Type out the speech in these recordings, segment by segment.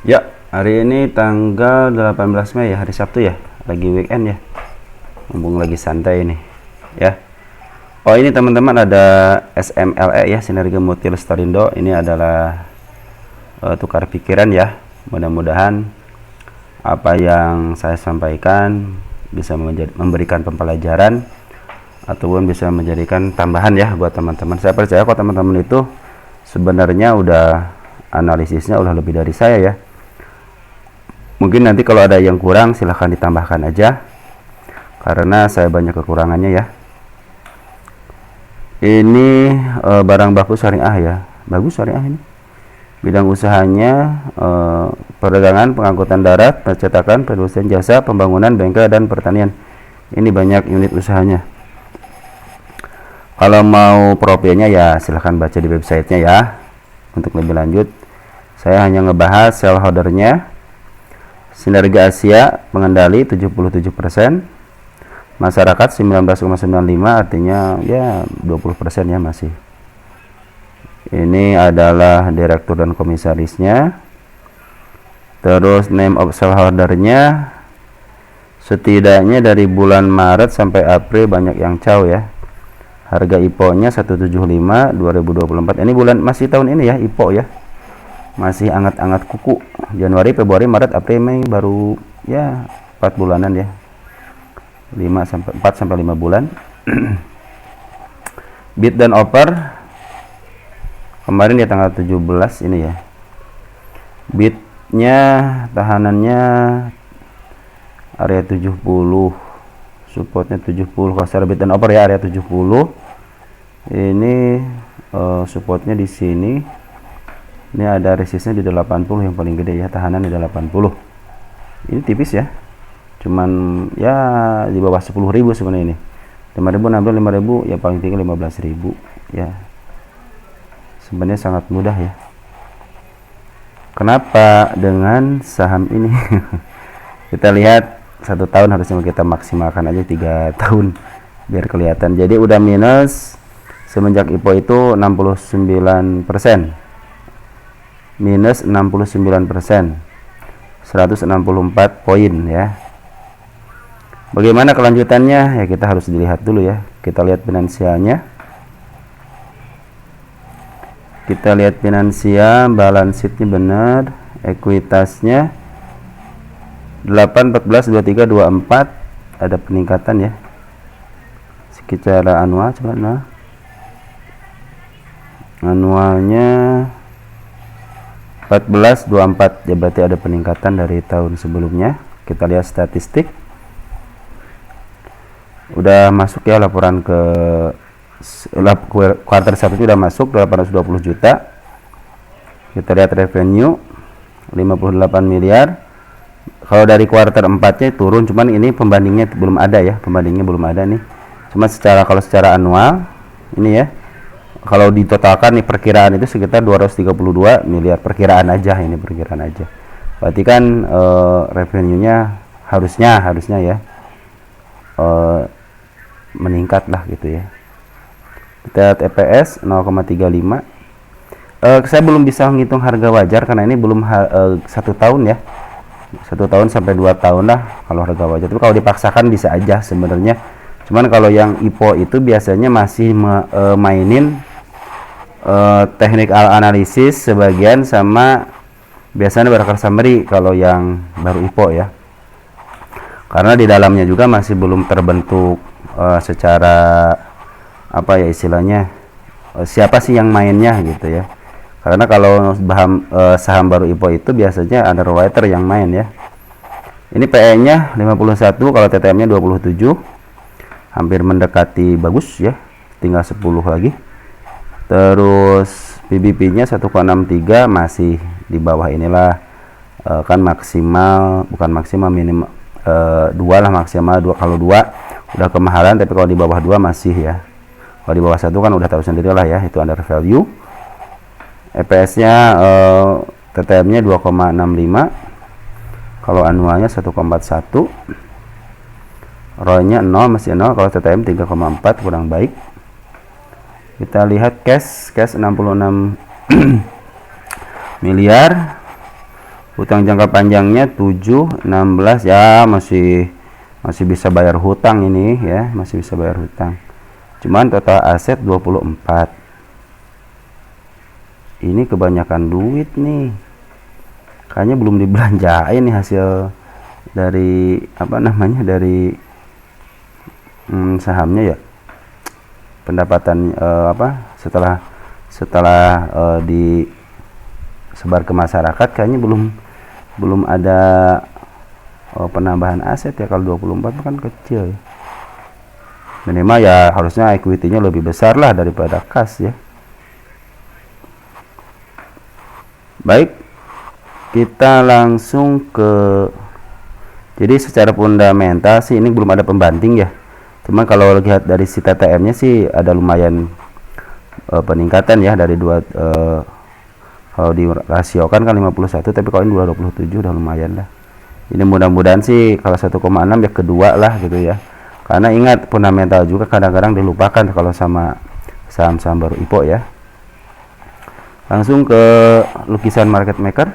Ya, hari ini tanggal 18 Mei ya, hari Sabtu ya. Lagi weekend ya. Mumpung lagi santai ini. Ya. Oh, ini teman-teman ada SMLE ya, Sinergi Multi Lestarindo. Ini adalah tukar pikiran ya. Mudah-mudahan apa yang saya sampaikan bisa memberikan pembelajaran ataupun bisa menjadikan tambahan ya buat teman-teman. Saya percaya kok teman-teman itu sebenarnya udah analisisnya udah lebih dari saya ya. Mungkin nanti kalau ada yang kurang silahkan ditambahkan aja, karena saya banyak kekurangannya ya. Ini barang baku syariah ya, bagus syariah ini. Bidang usahanya perdagangan, pengangkutan darat, percetakan, pendistribusian jasa, pembangunan, bengkel, dan pertanian. Ini banyak unit usahanya. Kalau mau profilnya ya silahkan baca di websitenya ya. Untuk lebih lanjut, saya hanya ngebahas shareholdernya. Sinergi Asia pengendali 77%, masyarakat 19,95, artinya ya 20% ya masih. Ini adalah direktur dan komisarisnya. Terus name of shareholdernya setidaknya dari bulan Maret sampai April banyak yang caw ya. Harga IPO-nya 175 2024. Ini bulan masih tahun ini ya IPO ya. Masih anget-anget kuku. Januari, Februari, Maret, April, Mei baru ya 4 bulanan ya. 4 sampai 5 bulan. Bid dan offer kemarin di tanggal 17 ini ya. Bidnya tahanannya area 70, supportnya 70. Kalau secara bid dan offer ya area 70. Ini supportnya di sini. Ini ada resistnya di 80 yang paling gede ya, tahanan di 80. Ini tipis ya. Cuman ya di bawah 10.000 sebenarnya ini. 5.000, 6.000, 5.000 ya paling tinggi 15.000 ya. Sebenarnya sangat mudah ya. Kenapa dengan saham ini? Kita lihat 1 tahun harusnya kita maksimalkan aja 3 tahun biar kelihatan. Jadi udah minus semenjak IPO itu 69%. Minus 69%, 164 poin ya. Bagaimana kelanjutannya ya, kita harus dilihat dulu ya. Kita lihat finansialnya, kita lihat finansial, balance sheetnya benar, ekuitasnya 8, 14, 23, 24 ada peningkatan ya. Secara anual coba nah. Anualnya 14,24 ya, berarti ada peningkatan dari tahun sebelumnya. Kita lihat statistik, udah masuk ya laporan ke kuartal 1 udah masuk 820 juta. Kita lihat revenue 58 miliar. Kalau dari kuartal 4-nya turun, cuman ini pembandingnya belum ada ya, pembandingnya belum ada nih. Cuma kalau secara anual ini ya, kalau ditotalkan nih perkiraan itu sekitar 232 miliar, perkiraan aja ini, perkiraan aja. Berarti kan revenue-nya harusnya ya meningkat lah gitu ya. Kita lihat EPS 0,35. Saya belum bisa menghitung harga wajar karena ini belum 1 tahun ya. 1 tahun sampai 2 tahun lah kalau harga wajar. Tapi kalau dipaksakan bisa aja sebenarnya. Cuman kalau yang IPO itu biasanya masih mainin technical analisis sebagian sama biasanya broker summary kalau yang baru IPO ya, karena di dalamnya juga masih belum terbentuk secara apa ya istilahnya, siapa sih yang mainnya gitu ya. Karena kalau saham baru IPO itu biasanya underwriter yang main ya. Ini PE nya 51, kalau TTM nya 27, hampir mendekati bagus ya, tinggal 10 lagi. Terus PBP-nya 1,63, masih di bawah inilah, kan maksimal, bukan maksimal, minimal 2 lah, maksimal 2. Kalau 2 udah kemahalan, tapi kalau di bawah 2 masih ya. Kalau di bawah 1 kan udah tahu sendiri lah ya, itu under value. EPS-nya TTM-nya 2,65, kalau anualnya 1,41, ROE-nya 0, masih 0, kalau TTM 3,4, kurang baik. Kita lihat cash 66 miliar, Hutang jangka panjangnya 7, 16 ya, masih bisa bayar hutang ini ya, masih bisa bayar hutang. Cuman total aset 24. Ini kebanyakan duit nih. Kayaknya belum dibelanjain nih hasil dari apa namanya, dari sahamnya ya. Pendapatan setelah disebar ke masyarakat kayaknya belum ada penambahan aset ya. Kalau 24 kan kecil ya. Minimal ya harusnya equity-nya lebih besar lah daripada kas ya. Baik, kita langsung ke, jadi secara fundamental sih ini belum ada pembanting ya. Cuman kalau lihat dari si TTM-nya sih ada lumayan peningkatan ya, dari kalau dirasiokan kan 51, tapi kalau ini 227 udah lumayan lah. Ini mudah-mudahan sih kalau 1,6 ya kedua lah gitu ya. Karena ingat, fundamental juga kadang-kadang dilupakan kalau sama saham-saham baru IPO ya. Langsung ke lukisan market maker.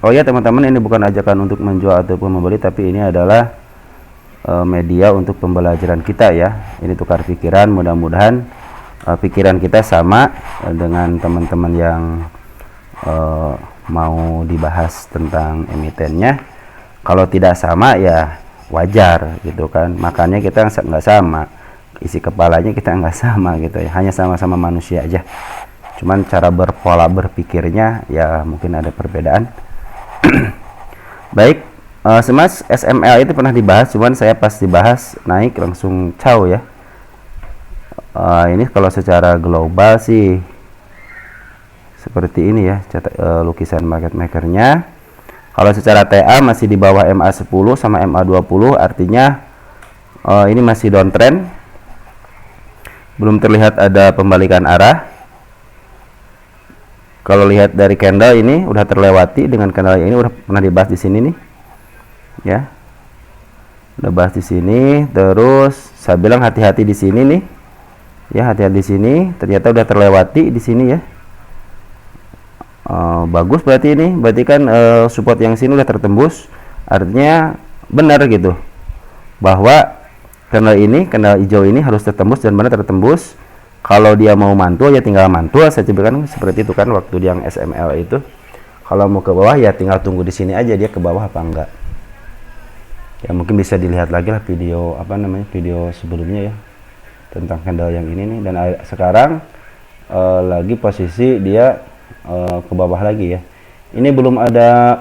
Oh ya teman-teman, ini bukan ajakan untuk menjual ataupun membeli, tapi ini adalah media untuk pembelajaran kita ya. Ini tukar pikiran, mudah-mudahan pikiran kita sama dengan teman-teman yang mau dibahas tentang emitennya. Kalau tidak sama ya wajar gitu kan, makanya kita nggak sama, isi kepalanya kita nggak sama gitu ya, hanya sama-sama manusia aja, cuman cara pola berpikirnya ya mungkin ada perbedaan. Baik, Semas SML itu pernah dibahas, cuman saya pas dibahas naik langsung caw ya. Ini kalau secara global sih seperti ini ya, lukisan market makernya. Kalau secara TA masih di bawah MA10 sama MA20, artinya ini masih downtrend, belum terlihat ada pembalikan arah. Kalau lihat dari candle ini udah terlewati, dengan candle ini udah pernah dibahas di sini nih ya, udah bahas di sini. Terus saya bilang hati-hati di sini nih ya, hati-hati di sini, ternyata udah terlewati di sini ya. Bagus, berarti ini kan support yang sini udah tertembus, artinya benar gitu bahwa candle hijau ini harus tertembus, dan benar tertembus. Kalau dia mau mantul ya tinggal mantul, saya coba kan seperti itu kan waktu yang SML itu. Kalau mau ke bawah ya tinggal tunggu di sini aja dia ke bawah apa enggak. Ya mungkin bisa dilihat lagi lah video video sebelumnya ya tentang candle yang ini nih. Dan sekarang lagi posisi dia ke bawah lagi ya. Ini belum ada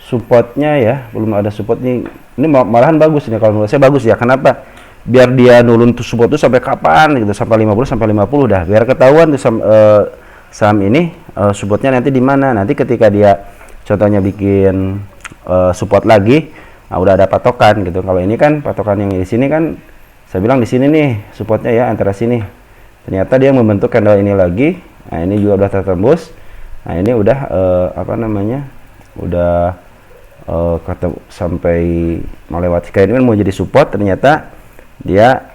supportnya ya, belum ada support nih. Ini malahan bagus nih, kalau menurut saya bagus ya. Kenapa? Biar dia nulun tuh support tuh sampai kapan gitu, sampai 50 dah, biar ketahuan tuh saham ini supportnya nanti di mana. Nanti ketika dia contohnya bikin support lagi, nah udah ada patokan gitu. Kalau ini kan patokan yang di sini kan saya bilang di sini nih supportnya ya, antara sini. Ternyata dia membentuk candle ini lagi. Nah ini juga udah tertembus. Nah ini udah udah sampai melewati, kayak ini kan mau jadi support, ternyata dia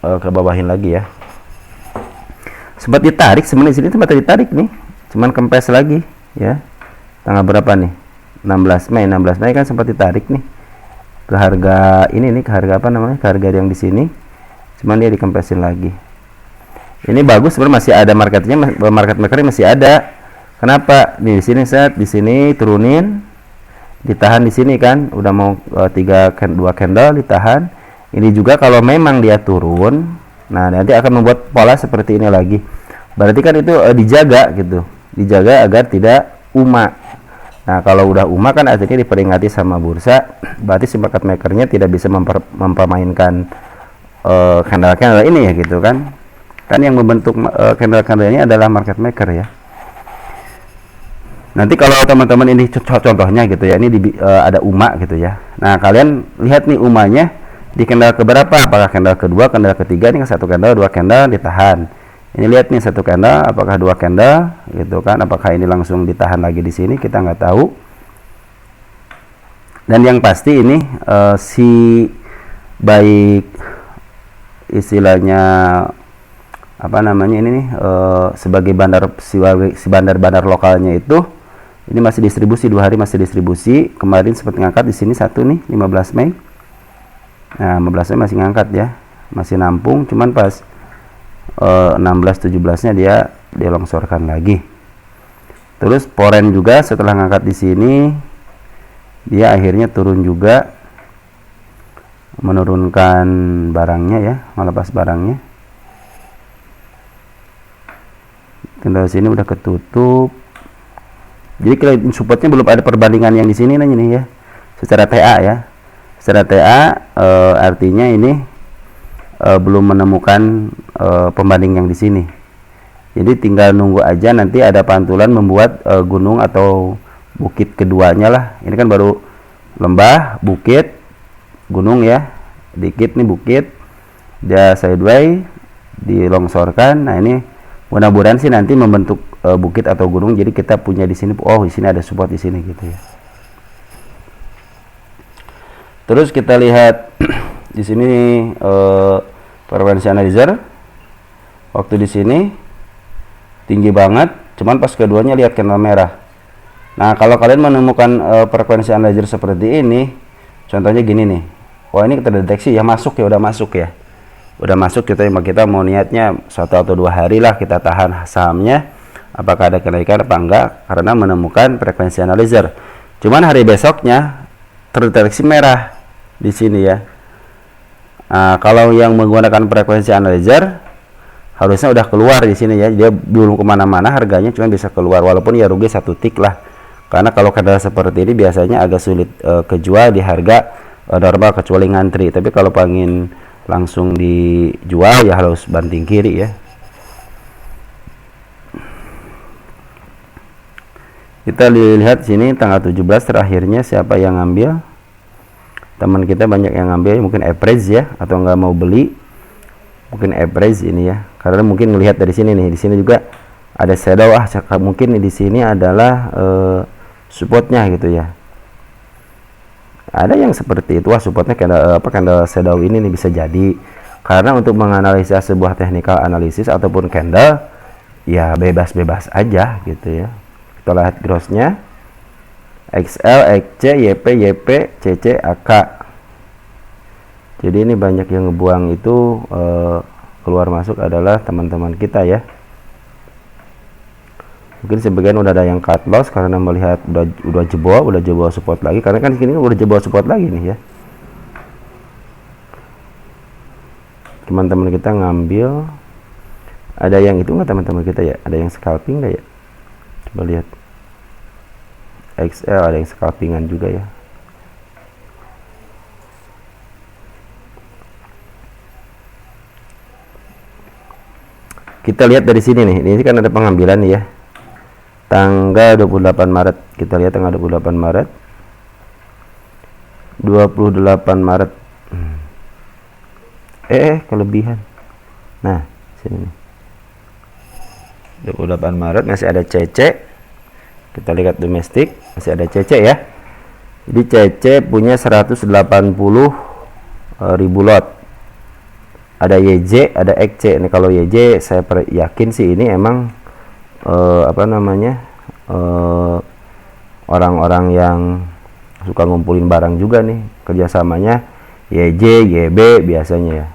ke bawahin lagi ya. Sempat ditarik sebenarnya, sini sempat ditarik nih, cuman kempes lagi ya. Tanggal berapa nih? 16 Mei kan sempat ditarik nih ke harga ini nih, ke harga ke harga yang di sini, cuman dia dikempesin lagi. Ini bagus sebenarnya, masih ada market makernya masih ada. Kenapa? Nih di sini di sini turunin, ditahan di sini kan, udah mau 2 candle ditahan. Ini juga kalau memang dia turun, nah nanti akan membuat pola seperti ini lagi. Berarti kan itu dijaga gitu, dijaga agar tidak UMA. Nah kalau udah UMA kan artinya diperingati sama bursa, berarti si market makernya tidak bisa mempermainkan candle ini ya gitu kan. Kan yang membentuk candle-candlenya adalah market maker ya. Nanti kalau teman-teman ini contohnya gitu ya, ini ada UMA gitu ya. Nah kalian lihat nih UMA-nya di candle keberapa, apakah candle kedua, candle ketiga. Ini satu candle, 2 candle ditahan. Ini lihat nih satu candle, apakah 2 candle gitu kan, apakah ini langsung ditahan lagi di sini, kita nggak tahu. Dan yang pasti ini si baik istilahnya apa namanya ini nih, sebagai bandar lokalnya itu ini masih distribusi 2 hari, masih distribusi. Kemarin sempat ngangkat di sini satu nih 15 Mei. Nah 15 Mei masih ngangkat ya, masih nampung, cuman pas 16-17 nya dia dilongsorkan lagi. Terus Poren juga setelah ngangkat di sini dia akhirnya turun juga, menurunkan barangnya ya, melepas barangnya. Kendala sini udah ketutup. Jadi kalau supportnya belum ada perbandingan yang di sini nih ya, secara TA ya. Secara TA artinya ini belum menemukan pembanding yang di sini. Jadi tinggal nunggu aja nanti ada pantulan membuat gunung atau bukit keduanya lah. Ini kan baru lembah, bukit, gunung ya. Dikit nih bukit, dia sideway dilongsorkan. Nah ini mudah-mudahan sih nanti membentuk bukit atau gunung, jadi kita punya di sini, oh di sini ada support di sini gitu ya. Terus kita lihat di sini frekuensi analyzer waktu di sini tinggi banget, cuman pas keduanya lihat candle merah. Nah kalau kalian menemukan frekuensi analyzer seperti ini, contohnya gini nih, wah ini kita deteksi ya, masuk ya, udah masuk ya, udah masuk, kita mau niatnya 1 atau 2 hari lah kita tahan sahamnya, apakah ada kenaikan apa enggak, karena menemukan frekuensi analyzer. Cuman hari besoknya terdeteksi merah di sini ya. Nah, kalau yang menggunakan frekuensi analyzer harusnya udah keluar di sini ya, dia belum kemana-mana, harganya cuma bisa keluar, walaupun ya rugi 1 tick lah, karena kalau candle seperti ini biasanya agak sulit kejual di harga normal kecuali ngantri. Tapi kalau pengen langsung dijual ya harus banting kiri ya. Kita lihat sini tanggal 17 terakhirnya siapa yang ngambil. Teman kita banyak yang ngambil, mungkin average ya, atau nggak mau beli, mungkin average ini ya, karena mungkin melihat dari sini nih, di sini juga ada shadow, mungkin di sini adalah supportnya gitu ya. Ada yang seperti itu, supportnya candle shadow ini nih, bisa jadi karena untuk menganalisa sebuah technical analisis ataupun candle ya bebas-bebas aja gitu ya. Kita lihat grossnya XL, XC, YP, YP, CC, AK. Jadi ini banyak yang ngebuang itu keluar masuk adalah teman-teman kita ya. Mungkin sebagian udah ada yang cut loss karena melihat udah jebol support lagi, karena kan ini udah jebol support lagi nih ya. Teman-teman kita ngambil, ada yang itu nggak teman-teman kita ya, ada yang scalping nggak ya, coba lihat. XL ada yang scalpingan juga ya. Kita lihat dari sini nih, ini kan ada pengambilan nih ya, tanggal 28 Maret. Kita lihat tanggal 28 Maret, 28 Maret kelebihan. Nah sini nih, 28 Maret masih ada CC. Kita lihat domestik masih ada CC ya. Jadi CC punya 180.000 lot. Ada YJ, ada XC. Ini kalau YJ saya yakin sih ini emang orang-orang yang suka ngumpulin barang juga nih, kerjasamanya YJ, YB biasanya ya.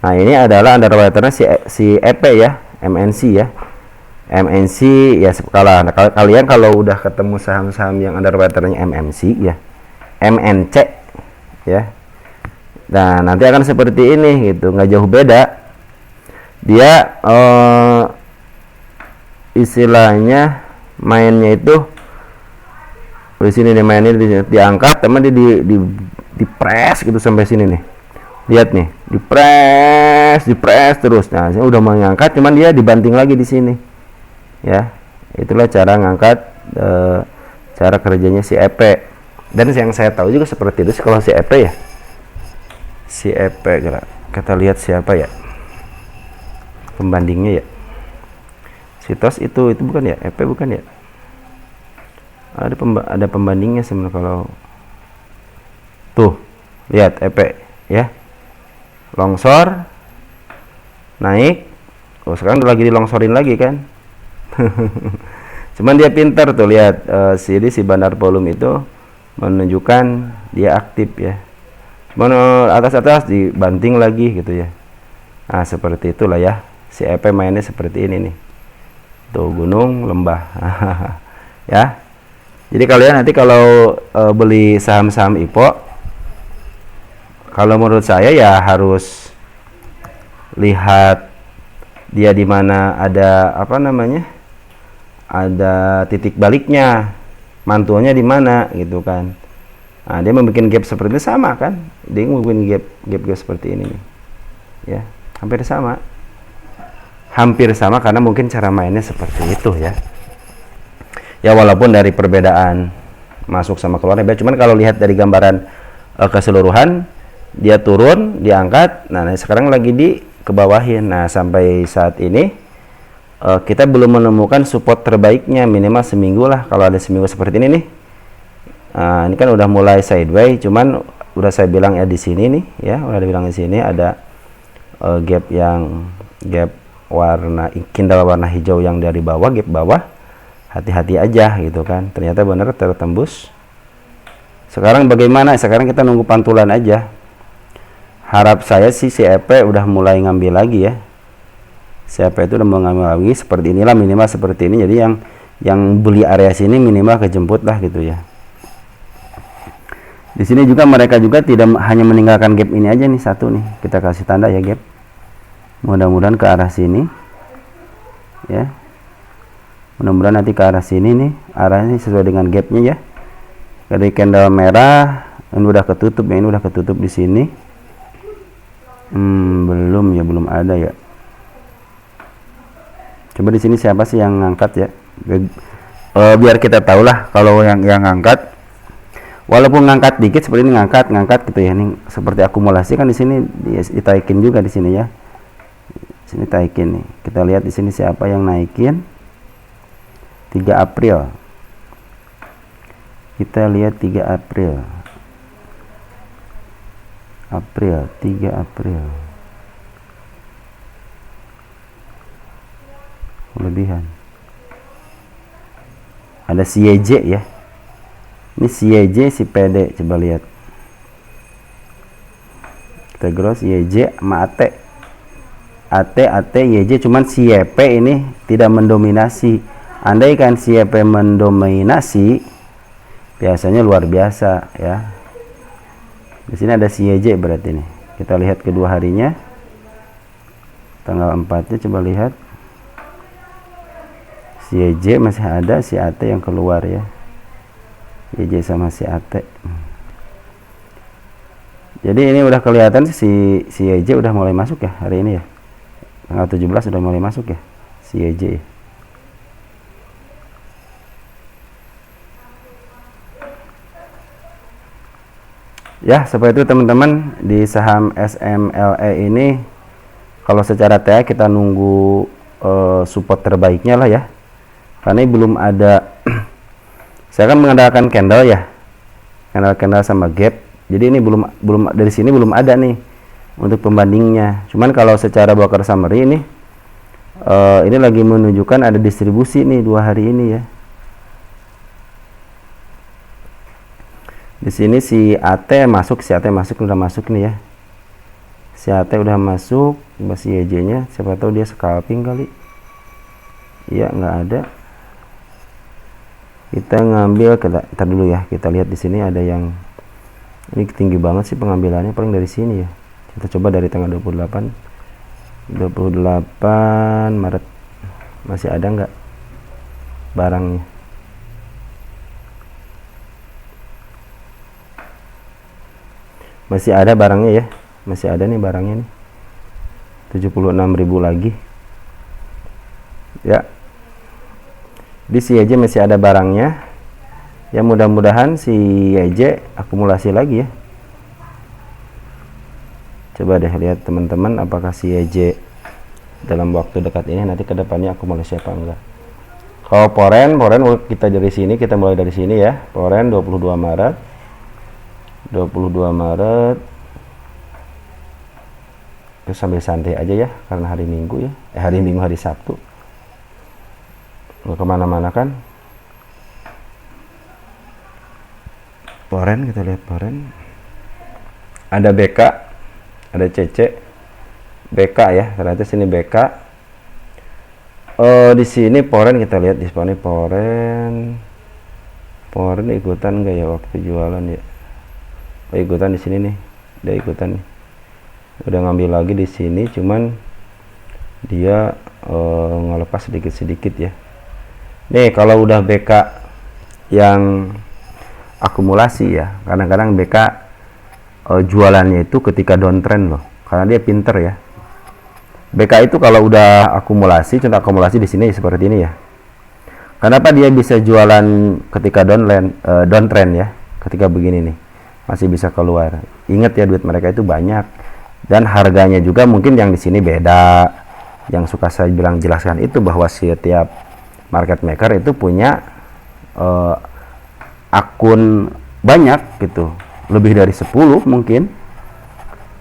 Nah ini adalah underwaternya si EP ya, MNC ya. MNC ya, kalian kalau udah ketemu saham-saham yang underwaternya MNC ya, MNC ya, nah nanti akan seperti ini gitu, nggak jauh beda. Dia istilahnya mainnya itu di sini nih, mainnya diangkat, teman di press gitu sampai sini nih, lihat nih, di press terus. Nah saya udah mengangkat, cuman dia dibanting lagi di sini ya. Itulah cara ngangkat, cara kerjanya si EP. Dan yang saya tahu juga seperti itu kalau si EP ya, si EP kita lihat siapa ya pembandingnya ya. Sitos itu bukan ya, EP bukan ya, ada pembandingnya sebenarnya. Kalau tuh lihat EP ya, longsor naik Oh, sekarang lagi dilongsorin lagi kan. Cuman dia pintar tuh, lihat si Bandar Volume itu menunjukkan dia aktif ya. Cuman atas-atas dibanting lagi gitu ya. Nah, seperti itulah ya. Si EP mainnya seperti ini nih. Tuh gunung, lembah. Ya. Jadi kalian nanti kalau beli saham-saham IPO, kalau menurut saya ya harus lihat dia di mana ada apa namanya, ada titik baliknya, mantulnya di mana gitu kan. Nah, dia membuat gap seperti ini sama kan, dia membuat gap seperti ini nih ya, hampir sama karena mungkin cara mainnya seperti itu ya. Ya walaupun dari perbedaan masuk sama keluarnya, cuman kalau lihat dari gambaran keseluruhan, dia turun, diangkat, nah sekarang lagi di kebawahin. Nah sampai saat ini kita belum menemukan support terbaiknya, minimal seminggu lah. Kalau ada seminggu seperti ini nih, ini kan udah mulai sideways, cuman udah saya bilang ya di sini nih ya, udah dibilang di sini ada gap warna kindal warna hijau yang dari bawah, gap bawah. Hati-hati aja gitu kan, ternyata benar tertembus. Sekarang bagaimana? Sekarang kita nunggu pantulan aja. Harap saya sih si EP udah mulai ngambil lagi ya. Si EP itu udah mulai ngambil lagi seperti inilah, minimal seperti ini. Jadi yang beli area sini minimal kejemput lah gitu ya. Di sini juga mereka juga tidak hanya meninggalkan gap ini aja nih, satu nih. Kita kasih tanda ya gap. Mudah-mudahan ke arah sini ya. Mudah-mudahan nanti ke arah sini nih, arahnya sesuai dengan gapnya ya. Dari candle merah ini udah ketutup ya, ini udah ketutup di sini. Belum ada ya. Coba di sini siapa sih yang ngangkat ya? Biar kita tahu lah kalau yang ngangkat. Walaupun ngangkat dikit seperti ini, ngangkat gitu ya. Ini seperti akumulasi kan, di sini ditaikin juga di sini ya. Sini taikin nih. Kita lihat di sini siapa yang naikin. 3 April. Kita lihat 3 April. 3 April. Kelebihan. Ada si YJ ya. Ini si YJ, si PD, coba lihat. Kita gross YJ sama AT. AT, YJ, cuman si YP ini tidak mendominasi. Andai kan si YP mendominasi, biasanya luar biasa ya. Di sini ada si YJ berarti nih. Kita lihat kedua harinya. Tanggal 4-nya coba lihat. Si YJ masih ada, si AT yang keluar ya. YJ sama si AT. Jadi ini udah kelihatan si YJ udah mulai masuk ya hari ini ya. Tanggal 17 udah mulai masuk ya si YJ. Ya, seperti itu teman-teman, di saham SMLE ini kalau secara TA kita nunggu support terbaiknya lah ya. Karena ini belum ada saya kan mengandalkan candle ya. Candle sama gap. Jadi ini belum dari sini belum ada nih untuk pembandingnya. Cuman kalau secara broker summary ini lagi menunjukkan ada distribusi nih 2 hari ini ya. Di sini si AT masuk, udah masuk nih ya. Si AT udah masuk, masih YJ-nya, siapa tahu dia scalping kali. Iya, nggak ada. Kita ngambil, kita dulu ya. Kita lihat di sini ada yang ini tinggi banget sih pengambilannya, paling dari sini ya. Kita coba dari tanggal 28 Maret. Masih ada nggak barangnya? Masih ada barangnya ya, masih ada nih barangnya nih, 76.000 lagi ya. Di si YJ masih ada barangnya ya, mudah-mudahan si YJ akumulasi lagi ya. Coba deh lihat teman-teman, apakah si YJ dalam waktu dekat ini nanti kedepannya akumulasi apa enggak. Kalau Poren kita dari sini, kita mulai dari sini ya. Poren 22 Maret Terus sambil santai aja ya, karena hari Minggu ya, hari Sabtu, nggak kemana-mana kan. Poren, kita lihat poren. Ada BK, ada CC, BK ya, ternyata sini BK. Di sini poren, kita lihat di sini poren ikutan nggak ya waktu jualan ya? Ikutan di sini nih, udah ikutan nih. Udah ngambil lagi di sini, cuman dia ngelepas sedikit-sedikit ya. Nih kalau udah BK yang akumulasi ya, kadang-kadang BK jualannya itu ketika downtrend loh, karena dia pinter ya. BK itu kalau udah akumulasi, contoh akumulasi di sini seperti ini ya. Kenapa dia bisa jualan ketika downtrend ya? Ketika begini nih, masih bisa keluar. Ingat ya, duit mereka itu banyak. Dan harganya juga mungkin yang di sini beda. Yang suka saya bilang jelaskan itu bahwa setiap market maker itu punya akun banyak gitu. Lebih dari 10 mungkin.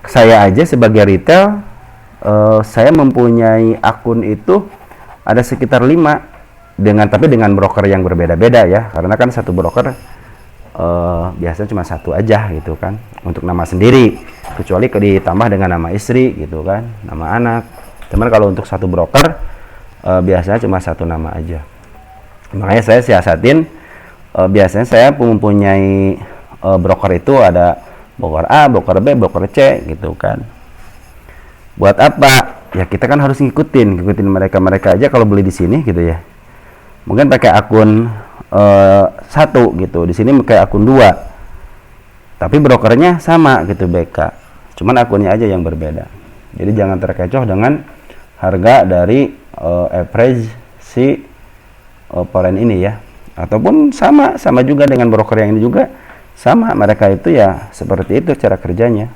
Saya aja sebagai retail, saya mempunyai akun itu ada sekitar 5, tapi dengan broker yang berbeda-beda ya, karena kan satu broker biasanya cuma satu aja gitu kan, untuk nama sendiri, kecuali ditambah dengan nama istri gitu kan, nama anak. Cuman kalau untuk satu broker biasanya cuma satu nama aja. Makanya saya siasatin, biasanya saya mempunyai broker itu ada broker A, broker B, broker C gitu kan. Buat apa? Ya kita kan harus ngikutin mereka aja kalau beli di sini gitu ya. Mungkin pakai akun 1 gitu, di sini pakai akun 2. Tapi brokernya sama gitu BK. Cuman akunnya aja yang berbeda. Jadi jangan terkecoh dengan harga dari average si poren ini ya. Ataupun sama juga dengan broker yang ini juga sama, mereka itu ya seperti itu cara kerjanya.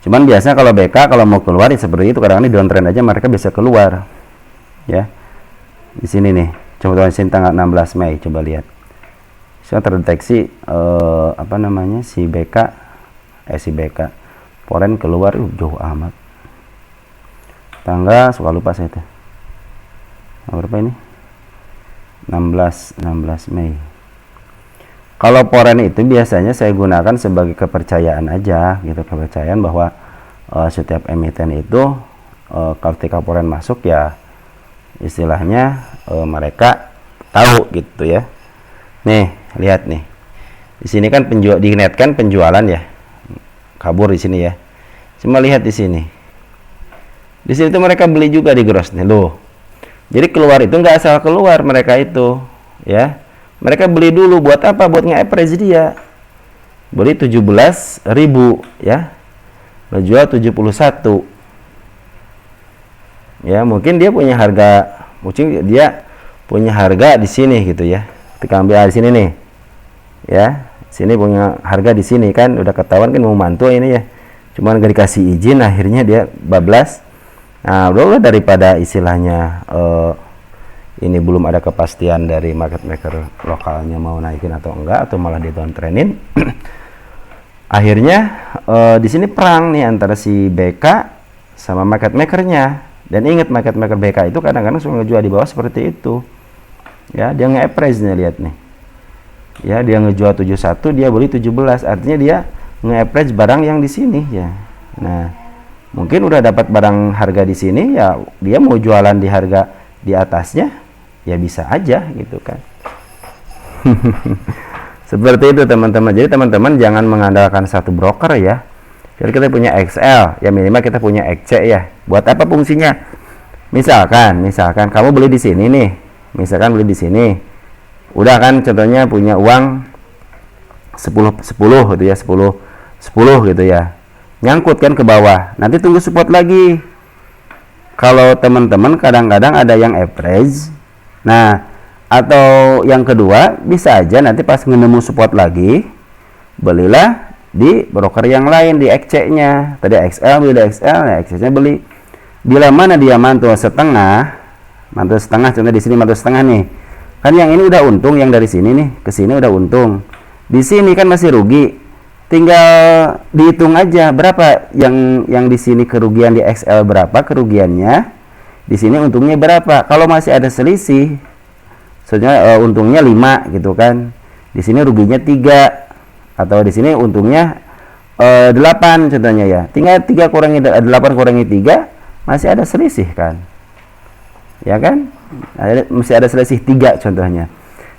Cuman biasanya kalau BK kalau mau keluar ya seperti itu, kadang-kadang di downtrend aja mereka bisa keluar. Ya. Di sini nih, coba di sini tanggal 16 Mei, coba lihat. Saya terdeteksi si BK poren keluar jauh amat. Tanggal suka lupa saya itu. Berapa ini? 16 Mei. Kalau poren itu biasanya saya gunakan sebagai kepercayaan aja gitu, kepercayaan bahwa setiap emiten itu ketika poren masuk ya istilahnya mereka tahu gitu ya. Nih, lihat nih. Di sini kan dinetkan penjualan ya. Kabur di sini ya. Cuma lihat di sini. Di sini tuh mereka beli juga di gross nih loh. Jadi keluar itu nggak asal keluar mereka itu ya. Mereka beli dulu buat apa? Buat nge-average dia. Beli 17.000 ya. Jual 71. Ya, mungkin dia punya harga di sini gitu ya. Kita ambil di sini nih. Ya, sini punya harga di sini kan udah ketahuan kan mau mantu ini ya. Cuman gak dikasih izin akhirnya dia bablas. Nah, udah daripada istilahnya ini belum ada kepastian dari market maker lokalnya mau naikin atau enggak, atau malah dia downtrendin. Akhirnya di sini perang nih antara si BK sama market makernya. Dan ingat market maker BK itu kadang-kadang suka ngejual di bawah seperti itu. Ya, dia nge-appraise nih, lihat nih. Ya, dia ngejual 71, dia beli 17. Artinya dia nge-appraise barang yang di sini ya. Nah, mungkin udah dapat barang harga di sini ya, dia mau jualan di harga di atasnya. Ya bisa aja gitu kan. Seperti itu teman-teman. Jadi teman-teman jangan mengandalkan satu broker ya. Jadi kita punya XL, ya minimal kita punya XC ya. Buat apa fungsinya? Misalkan kamu beli di sini nih. Misalkan beli di sini. Udah kan contohnya punya uang 10 gitu ya, 10 gitu ya. Nyangkut kan ke bawah. Nanti tunggu support lagi. Kalau teman-teman kadang-kadang ada yang average. Nah, atau yang kedua bisa aja nanti pas nemu support lagi, belilah di broker yang lain di XC-nya. Tadi XL beli di XL, ya XC-nya beli. Bila mana dia mantul setengah, contoh di sini mantul setengah nih. Kan yang ini udah untung, yang dari sini nih ke sini udah untung. Di sini kan masih rugi. tinggal dihitung aja berapa yang di sini kerugian, di XL berapa kerugiannya, di sini untungnya berapa. Kalau masih ada selisih, soalnya untungnya 5 gitu kan, di sini ruginya 3, atau di sini untungnya 8 contohnya ya, tinggal 8 kurangi 3, masih ada selisih kan, ya kan, masih ada selisih 3 contohnya,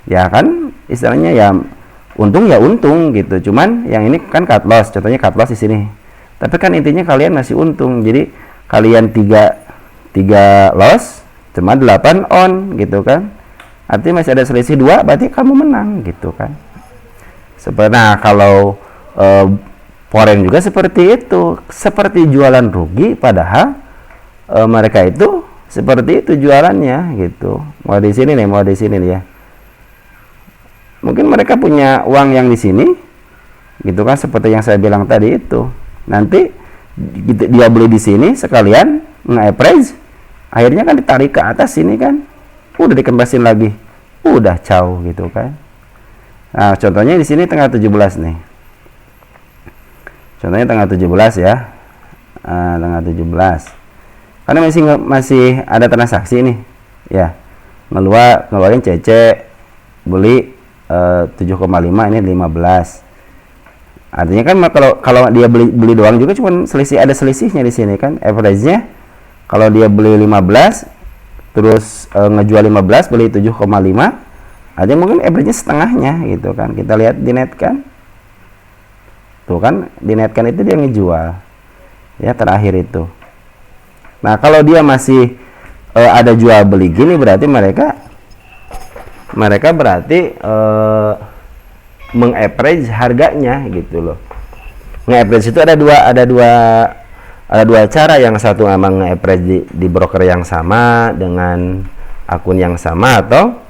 ya kan, istilahnya ya untung ya untung gitu. Cuman yang ini kan cut loss, contohnya cut loss di sini. Tapi kan intinya kalian masih untung. Jadi kalian 3 loss, cuma 8 on gitu kan. Artinya masih ada selisih 2, berarti kamu menang gitu kan. Nah, kalau foreign juga seperti itu. Seperti jualan rugi, padahal mereka itu seperti itu jualannya gitu. Mau di sini nih, nih ya. Mungkin mereka punya uang yang di sini, gitu kan, seperti yang saya bilang tadi itu. Nanti dia beli di sini sekalian nge-appraise, akhirnya kan ditarik ke atas sini kan, udah dikembasin lagi, udah caw gitu kan. Nah, contohnya di sini tanggal 17 nih. Contohnya tanggal 17 ya. Tanggal 17. Karena masih ada transaksi nih, ya. Ngeluarin CC, beli 7,5, ini 15. Artinya kan kalau dia beli doang juga cuma ada selisihnya di sini kan. Average-nya kalau dia beli 15 terus ngejual 15, beli 7,5, artinya mungkin average-nya setengahnya gitu kan. Kita lihat di net kan. Tuh kan, di net kan itu dia ngejual. Ya, terakhir itu. Nah, kalau dia masih ada jual beli gini, berarti mereka berarti meng-average harganya gitu loh. Nge-average itu ada dua cara. Yang satu memang nge-average di broker yang sama dengan akun yang sama, atau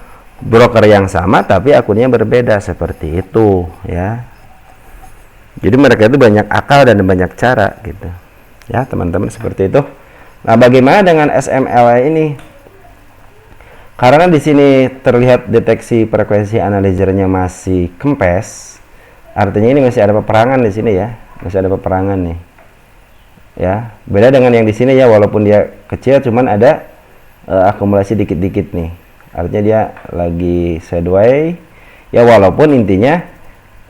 broker yang sama tapi akunnya berbeda, seperti itu ya. Jadi mereka itu banyak akal dan banyak cara gitu ya teman-teman, seperti itu. Nah, bagaimana dengan SML ini? Karena di sini terlihat deteksi frekuensi analyzernya masih kempes, artinya ini masih ada peperangan di sini ya, masih ada peperangan nih. Ya, beda dengan yang di sini ya, walaupun dia kecil, cuman ada akumulasi dikit-dikit nih. Artinya dia lagi sideways. Ya, walaupun intinya,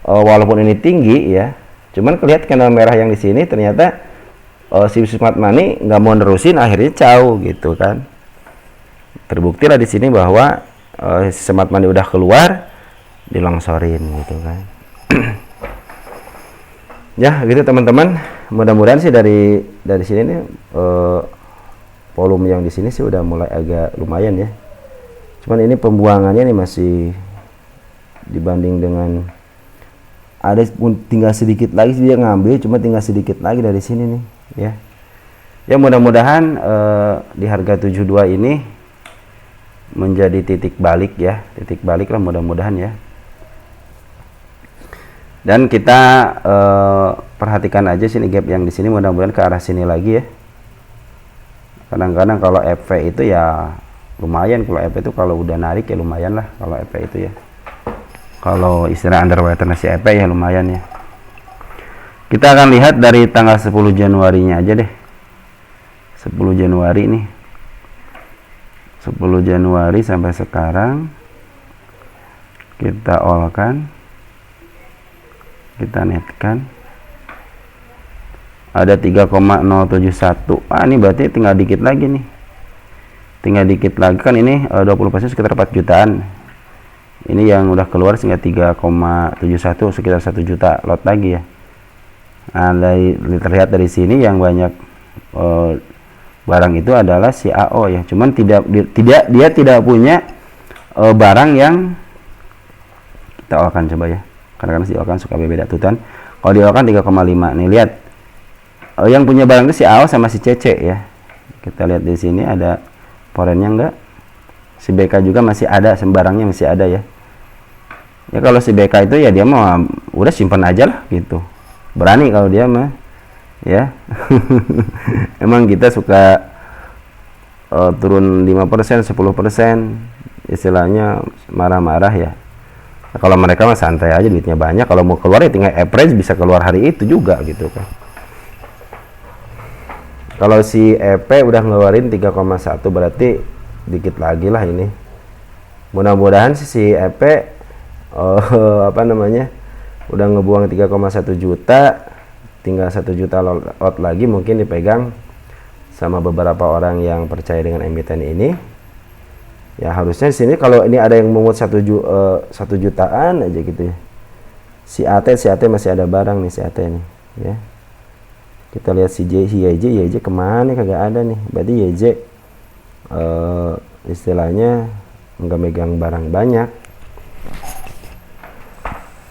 walaupun ini tinggi ya, cuman kelihatan candle merah yang di sini ternyata si smart money nggak mau nerusin, akhirnya caw gitu kan. Terbukti lah di sini bahwa smart money udah keluar, dilongsorin gitu kan. Ya gitu teman-teman, mudah-mudahan sih dari sini nih volume yang di sini sih udah mulai agak lumayan ya. Cuman ini pembuangannya nih masih dibanding dengan ada tinggal sedikit lagi dia ngambil, cuma tinggal sedikit lagi dari sini nih ya. Ya mudah-mudahan di harga 72 ini menjadi titik balik ya, titik balik lah mudah-mudahan ya. Dan kita perhatikan aja sini gap yang di sini, mudah-mudahan ke arah sini lagi ya. Kadang-kadang kalau FV itu ya lumayan, kalau FV itu kalau udah narik ya lumayan lah kalau FV itu ya. Kalau istilah underwater nasi FV ya lumayan ya. Kita akan lihat dari tanggal 10 Januarinya aja deh. 10 Januari nih. 10 Januari sampai sekarang kita all-kan, kita netkan ada 3,071. Ini berarti tinggal dikit lagi nih, tinggal dikit lagi kan. Ini 20% sekitar 4 jutaan. Ini yang udah keluar sehingga 3,71, sekitar 1 juta lot lagi ya. Nah, terlihat dari sini yang banyak barang itu adalah si AO ya. Cuman dia tidak punya barang yang kita all-kan coba ya. Karena si all-kan suka beda tutan. Kalau di all-kan 3,5 nih, lihat. Yang punya barang itu si AO sama si CC ya. Kita lihat di sini ada foreign-nya enggak. Si BK juga masih ada, sembarangnya masih ada ya. Ya kalau si BK itu ya dia mau udah simpan aja lah gitu. Berani kalau dia mah ya. Emang kita suka turun 5%, 10%, istilahnya marah-marah ya. Nah, kalau mereka mah santai aja, duitnya banyak, kalau mau keluar ya tinggal average, bisa keluar hari itu juga gitu kan. Kalau si EP udah ngeluarin 3,1 berarti dikit lagi lah ini. Mudah-mudahan si EP apa namanya, udah ngebuang 3,1 juta, tinggal 1 juta lot lagi mungkin dipegang sama beberapa orang yang percaya dengan emiten ini. Ya harusnya di sini kalau ini ada yang mungut 1 jutaan aja gitu ya. Si AT masih ada barang nih, si AT nih ya. Kita lihat si YJ kemana nih, kagak ada nih. Berarti YJ istilahnya nggak megang barang banyak.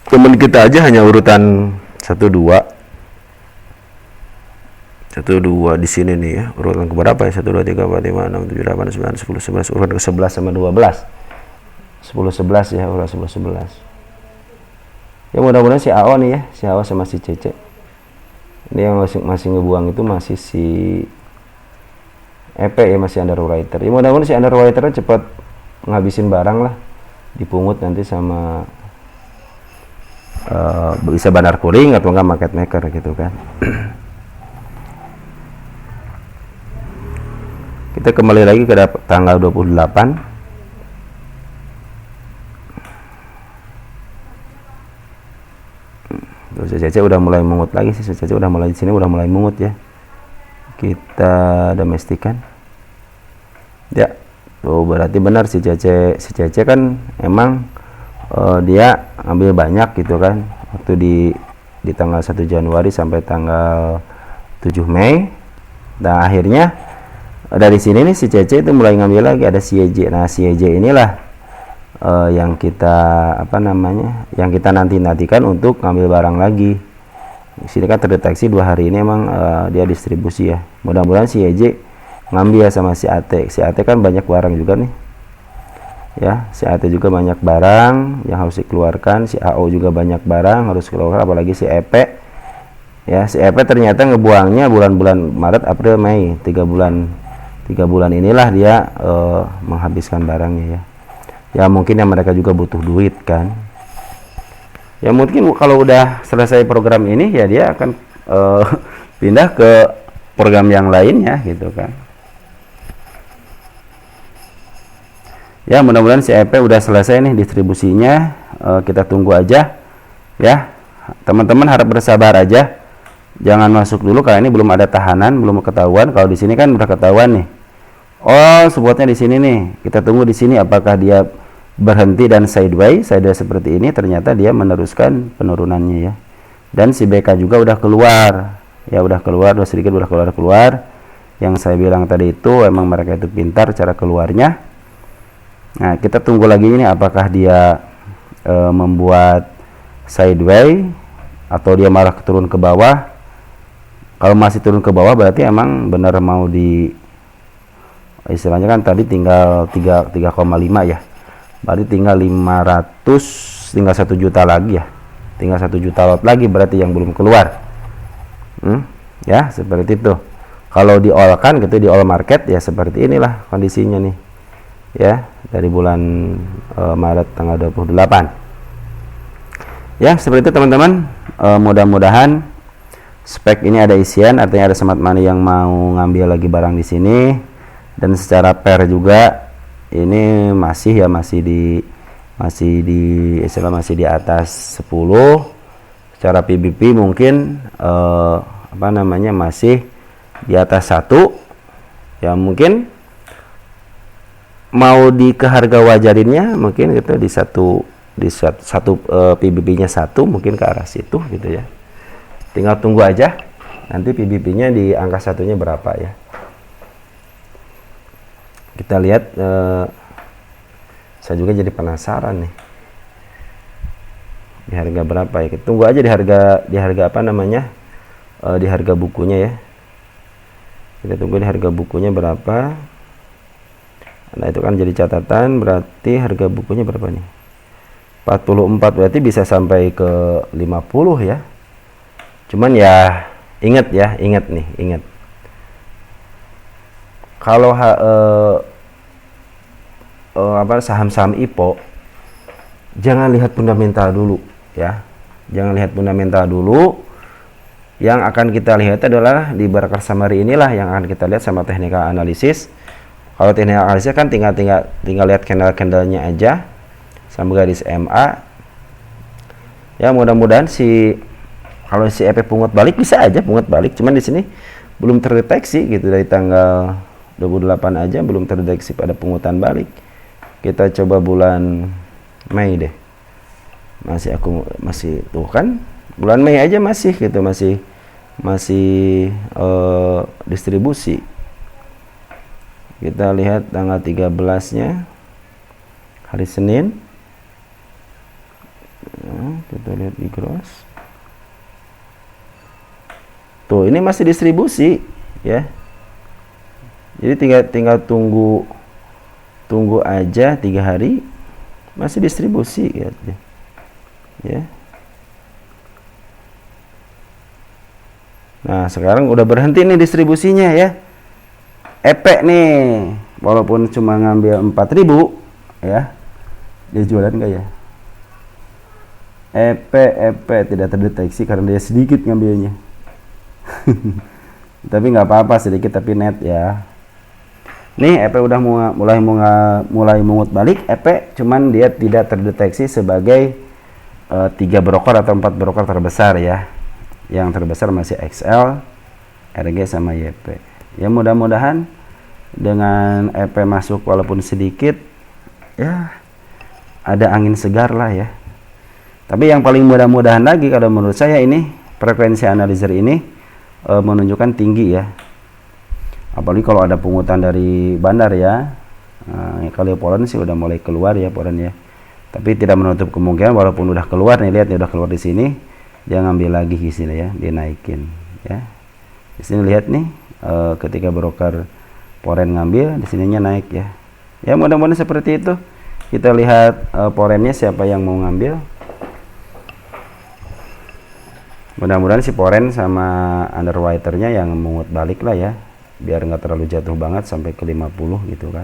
Temen kita aja hanya urutan 1 2 di sini nih ya. Urutan ke berapa ya? 1 2 3 4 5 6 7 8 9 10 11, urutan ke 11 sama 12. 10 11 ya, urutan 10 11. Ya mudah-mudahan si AO nih ya, si AO sama si CC. Ini yang masih ngebuang itu masih si EP ya, masih underwriter. Ya mudah-mudahan si underwriternya cepat ngabisin barang lah, dipungut nanti sama bisa bandar kuring atau enggak market maker gitu kan. Kita kembali lagi ke tanggal 28. CC udah mulai mungut lagi sih, CC udah mulai di sini udah mulai mungut ya. Kita domestikan. Ya, tuh berarti benar si CC kan emang dia ambil banyak gitu kan. Waktu di tanggal 1 Januari sampai tanggal 7 Mei. Nah, akhirnya dari sini nih si CC itu mulai ngambil lagi, ada si YJ. Nah, si YJ inilah yang kita yang kita nantikan untuk ngambil barang lagi. Di sini kan terdeteksi 2 hari ini emang dia distribusi ya. Mudah-mudahan si YJ ngambil sama si AT. Si AT kan banyak barang juga nih ya, si AT juga banyak barang yang harus dikeluarkan, si AO juga banyak barang harus keluar, apalagi si EP ya. Si EP ternyata ngebuangnya bulan-bulan Maret, April, Mei, 3 bulan inilah dia menghabiskan barangnya ya. Ya mungkin yang mereka juga butuh duit kan. Ya mungkin kalau udah selesai program ini ya dia akan pindah ke program yang lainnya gitu kan. Ya mudah-mudahan si EP udah selesai nih distribusinya. Kita tunggu aja ya. Teman-teman harap bersabar aja. Jangan masuk dulu karena ini belum ada tahanan, belum ketahuan. Kalau di sini kan udah ketahuan nih. Oh, supportnya di sini nih. Kita tunggu di sini apakah dia berhenti dan sideways seperti ini, ternyata dia meneruskan penurunannya ya. Dan si BK juga udah keluar. Ya udah keluar, udah sedikit udah keluar. Yang saya bilang tadi itu emang mereka itu pintar cara keluarnya. Nah, kita tunggu lagi ini apakah dia membuat sideways atau dia malah turun ke bawah. Kalau masih turun ke bawah berarti emang benar mau di istilahnya kan tadi tinggal 3,5 ya. Berarti tinggal 500, tinggal 1 juta lagi ya. Tinggal 1 juta lot lagi berarti yang belum keluar. Ya, seperti itu. Kalau di all kan gitu, di all market ya seperti inilah kondisinya nih. Ya, dari bulan Maret tanggal 28. Ya, seperti itu teman-teman. Mudah-mudahan spek ini ada isian, artinya ada smart money yang mau ngambil lagi barang di sini. Dan secara pair juga ini masih di atas 10. Secara PBP mungkin masih di atas 1 ya, mungkin mau di ke harga wajarinnya mungkin gitu di satu PBB-nya 1 mungkin ke arah situ gitu ya. Tinggal tunggu aja nanti PBB-nya di angka 1-nya berapa ya. Kita lihat, saya juga jadi penasaran nih di harga berapa ya. Kita tunggu aja di harga di harga bukunya ya. Kita tunggu di harga bukunya berapa. Nah itu kan jadi catatan, berarti harga bukunya berapa nih, 44, berarti bisa sampai ke 50 ya. Cuman ya ingat kalau saham-saham IPO jangan lihat fundamental dulu ya, jangan lihat fundamental dulu. Yang akan kita lihat adalah di bar summary inilah yang akan kita lihat sama technical analysis. Kalau technical analysis kan tinggal lihat candle-candlenya aja sama garis MA. Ya mudah-mudahan kalau si EP pungut balik bisa aja pungut balik, cuman di sini belum terdeteksi gitu, dari tanggal 28 aja belum terdeteksi pada pungutan balik. Kita coba bulan Mei deh. Masih tuh kan bulan Mei aja masih gitu, masih distribusi. Kita lihat tanggal 13-nya hari Senin. Nah, kita lihat di gross. Tuh, ini masih distribusi ya. Jadi tinggal tunggu aja 3 hari masih distribusi ya. Nah, sekarang udah berhenti nih distribusinya ya. EP nih, walaupun cuma ngambil 4.000 ya. Dia jualan enggak ya? EP tidak terdeteksi karena dia sedikit ngambilnya. Tapi nggak apa-apa, sedikit tapi net ya. Nih EP udah mulai mungut balik. EP cuman dia tidak terdeteksi sebagai 3 broker atau 4 broker terbesar ya. Yang terbesar masih XL, RG sama YP. Ya mudah-mudahan dengan EP masuk walaupun sedikit ya ada angin segar lah ya. Tapi yang paling mudah-mudahan lagi kalau menurut saya ini frekuensi analyzer ini menunjukkan tinggi ya. Apalagi kalau ada pungutan dari bandar ya. Nah, kalau polen sih udah mulai keluar ya polen ya. Tapi tidak menutup kemungkinan walaupun udah keluar nih, lihat ya udah keluar di sini. Dia ngambil lagi di sini ya, dia naikin ya. Di sini lihat nih ketika broker poren ngambil, di sininya naik ya. Ya mudah-mudahan seperti itu. Kita lihat porennya siapa yang mau ngambil. Mudah-mudahan si poren sama underwriternya yang mengut balik lah ya, biar nggak terlalu jatuh banget sampai ke 50 gitu kan.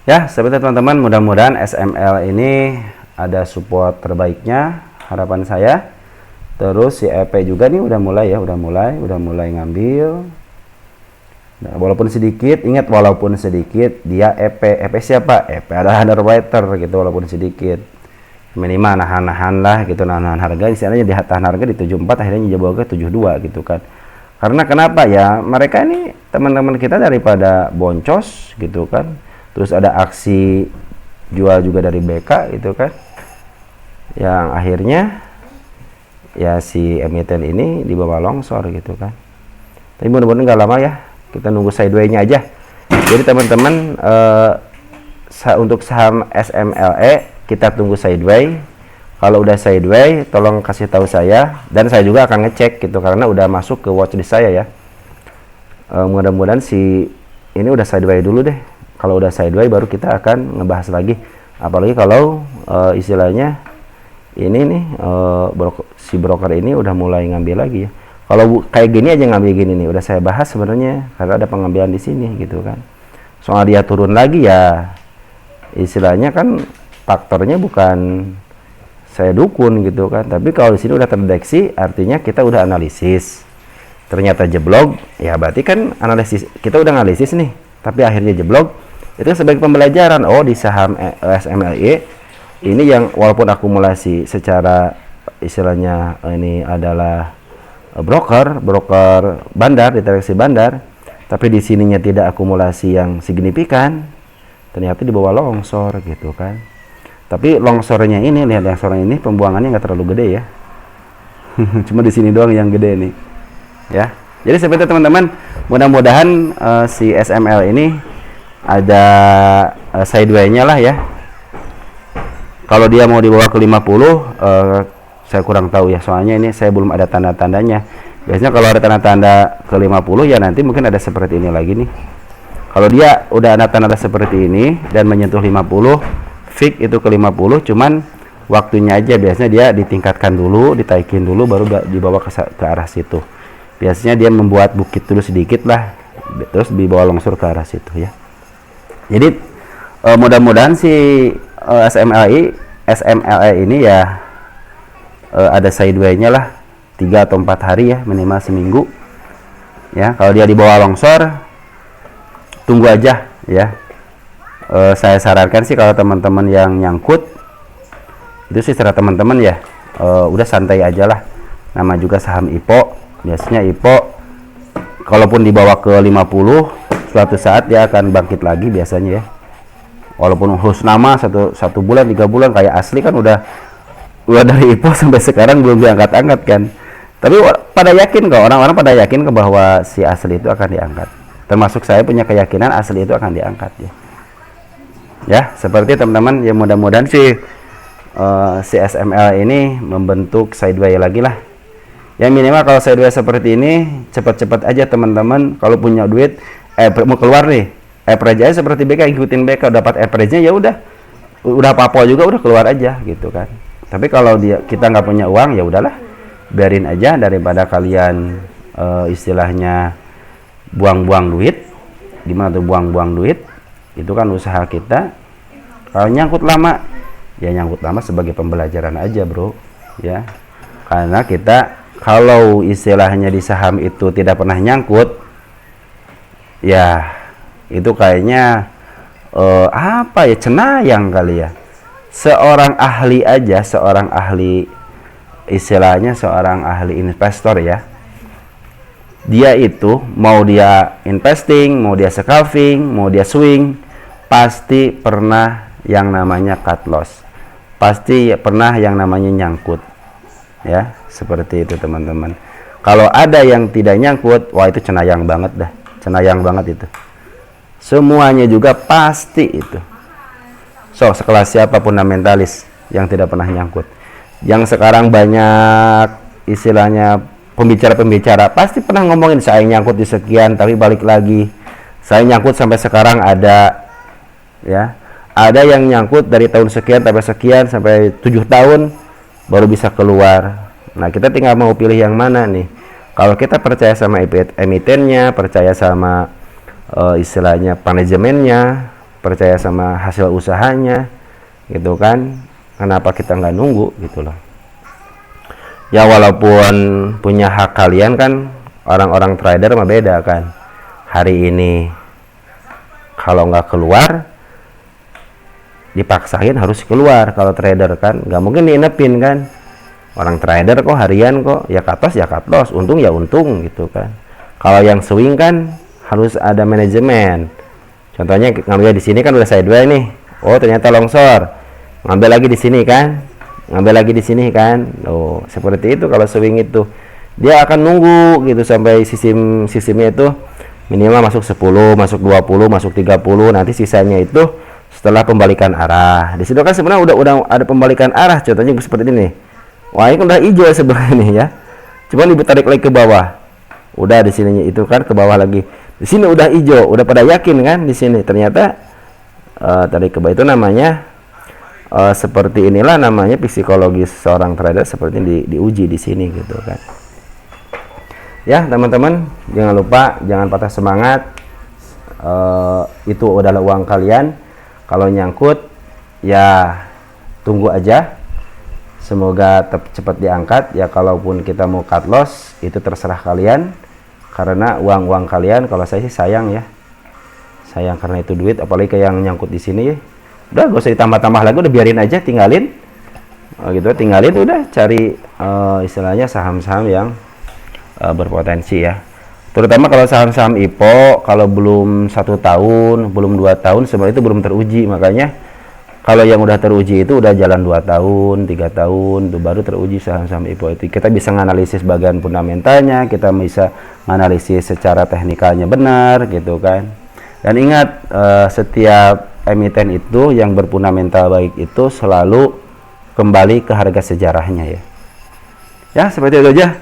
Ya seperti teman-teman, mudah-mudahan SML ini ada support terbaiknya, harapan saya. Terus si EP juga nih udah mulai ngambil. Nah, walaupun sedikit, ingat walaupun sedikit dia EP siapa? EP adalah underwriter gitu, walaupun sedikit. Minimal nahan lah gitu, nahan harga. Istilahnya di tahan harga di 74, akhirnya jebol ke 72 gitu kan. Karena kenapa ya? Mereka ini teman-teman kita daripada boncos gitu kan. Terus ada aksi jual juga dari BK gitu kan. Yang akhirnya ya si emiten ini di bawah longsor gitu kan. Tapi mudah-mudahan nggak lama ya, kita nunggu sideway-nya aja. Jadi teman-teman untuk saham SMLE kita tunggu sideway. Kalau udah sideway tolong kasih tahu saya, dan saya juga akan ngecek gitu karena udah masuk ke watchlist saya ya. Mudah-mudahan si ini udah sideway dulu deh. Kalau udah sideway baru kita akan ngebahas lagi, apalagi kalau istilahnya ini nih si broker ini udah mulai ngambil lagi ya. Kalau kayak gini aja ngambil gini nih, udah saya bahas sebenarnya karena ada pengambilan di sini gitu kan. Soal dia turun lagi ya, istilahnya kan faktornya bukan saya dukun gitu kan. Tapi kalau di sini udah terdeteksi, artinya kita udah analisis. Ternyata jeblok, ya berarti kan analisis kita udah analisis nih, tapi akhirnya jeblok. Itu sebagai pembelajaran. Oh, di saham SMLE ini yang walaupun akumulasi secara istilahnya ini adalah broker bandar, deteksi bandar, tapi di sininya tidak akumulasi yang signifikan, ternyata di bawah longsor gitu kan. Tapi longsornya ini, lihat longsornya ini pembuangannya nggak terlalu gede ya. Cuma di sini doang yang gede nih ya. Jadi seperti teman-teman, mudah-mudahan si SML ini ada sideway-nya lah ya. Kalau dia mau dibawa ke 50, saya kurang tahu ya, soalnya ini saya belum ada tanda-tandanya. Biasanya kalau ada tanda-tanda ke 50 ya nanti mungkin ada seperti ini lagi nih. Kalau dia udah ada tanda seperti ini dan menyentuh 50, fix itu ke 50, cuman waktunya aja biasanya dia ditingkatkan dulu, ditaikin dulu baru dibawa ke arah situ. Biasanya dia membuat bukit dulu sedikit lah, terus dibawa longsor ke arah situ ya. Jadi mudah-mudahan si SMLI ini ya ada sideway-nya lah 3 atau 4 hari ya, minimal seminggu ya. Kalau dia di bawah longsor, tunggu aja ya. Saya sarankan sih kalau teman-teman yang nyangkut itu sih secara teman-teman ya, udah santai aja lah. Nama juga saham IPO, biasanya IPO kalaupun dibawa ke 50, suatu saat dia akan bangkit lagi biasanya ya. Walaupun hus nama satu bulan 3 bulan, kayak asli kan udah dari IPO sampai sekarang belum diangkat-angkat kan. Tapi pada yakin kok, orang-orang pada yakin kok bahwa si asli itu akan diangkat. Termasuk saya punya keyakinan asli itu akan diangkat ya. Ya, seperti teman-teman ya, mudah-mudahan sih si SML ini membentuk sideway lagi lah. Ya minimal kalau sideway seperti ini cepat-cepat aja teman-teman. Kalau punya duit mau keluar nih, average aja seperti BK, ikutin BK, dapat average-nya ya udah apa-apa juga udah keluar aja gitu kan. Tapi kalau kita nggak punya uang ya udahlah, biarin aja daripada kalian istilahnya buang-buang duit. Gimana tuh buang-buang duit? Itu kan usaha kita. Kalau nyangkut lama ya nyangkut lama sebagai pembelajaran aja bro ya, karena kita kalau istilahnya di saham itu tidak pernah nyangkut ya itu kayaknya apa ya, cenayang kali ya. Seorang ahli aja, seorang ahli istilahnya seorang ahli investor ya, dia itu mau dia investing, mau dia scalping, mau dia swing, pasti pernah yang namanya cut loss, pasti pernah yang namanya nyangkut ya, seperti itu teman-teman. Kalau ada yang tidak nyangkut, wah itu cenayang banget dah, cenayang banget itu, semuanya juga pasti itu. So sekelas siapa fundamentalis yang tidak pernah nyangkut, yang sekarang banyak istilahnya pembicara-pembicara pasti pernah ngomongin saya nyangkut di sekian tapi balik lagi, saya nyangkut sampai sekarang ada ya. Ada yang nyangkut dari tahun sekian sampai sekian sampai 7 tahun baru bisa keluar. Nah kita tinggal mau pilih yang mana nih. Kalau kita percaya sama emitennya, percaya sama istilahnya manajemennya, percaya sama hasil usahanya gitu kan, kenapa kita nggak nunggu gitu loh ya. Walaupun punya hak kalian kan, orang-orang trader mah beda kan. Hari ini kalau nggak keluar dipaksain harus keluar. Kalau trader kan nggak mungkin diinepin kan, orang trader kok harian kok ya cut loss ya cut loss, untung ya untung gitu kan. Kalau yang swing kan harus ada manajemen. Contohnya ngambil di sini kan udah sideways nih, oh ternyata longsor, ngambil lagi di sini kan, ngambil lagi di sini kan. Oh seperti itu. Kalau swing itu dia akan nunggu gitu sampai sistemnya itu minimal masuk 10, masuk 20, masuk 30, nanti sisanya itu setelah pembalikan arah. Di situ kan sebenarnya udah ada pembalikan arah, contohnya seperti ini. Wah ini kan udah hijau sebenarnya nih ya, cuman ditarik lagi ke bawah, udah di sininya itu kan ke bawah lagi. Di sini udah hijau, udah pada yakin kan di sini. Ternyata tarik ke bawah itu namanya seperti inilah namanya psikologis seorang trader seperti ini diuji di sini gitu kan. Ya teman-teman, jangan lupa, jangan patah semangat. Itu adalah uang kalian. Kalau nyangkut ya tunggu aja, semoga cepat diangkat ya. Kalaupun kita mau cut loss itu terserah kalian, karena uang kalian. Kalau saya sih sayang ya, sayang karena itu duit, apalagi kayak yang nyangkut di sini. Udah gak usah ditambah-tambah lagi, udah biarin aja, tinggalin gitu, tinggalin, udah cari istilahnya saham-saham yang berpotensi ya. Terutama kalau saham-saham IPO, kalau belum 1 tahun, belum 2 tahun, sebenarnya itu belum teruji. Makanya kalau yang udah teruji itu udah jalan 2 tahun, 3 tahun, itu baru teruji saham-saham IPO itu. Kita bisa menganalisis bagian fundamentalnya, kita bisa menganalisis secara teknikalnya benar gitu kan. Dan ingat, setiap emiten itu yang berfundamental baik itu selalu kembali ke harga sejarahnya ya. Ya seperti itu aja.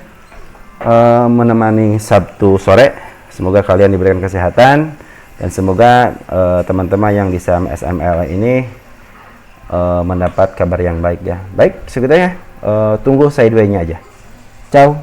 Menemani Sabtu sore, semoga kalian diberikan kesehatan dan semoga teman-teman yang di saham SML ini mendapat kabar yang baik ya. Baik, segitu ya. Tunggu sideway-nya aja. Ciao.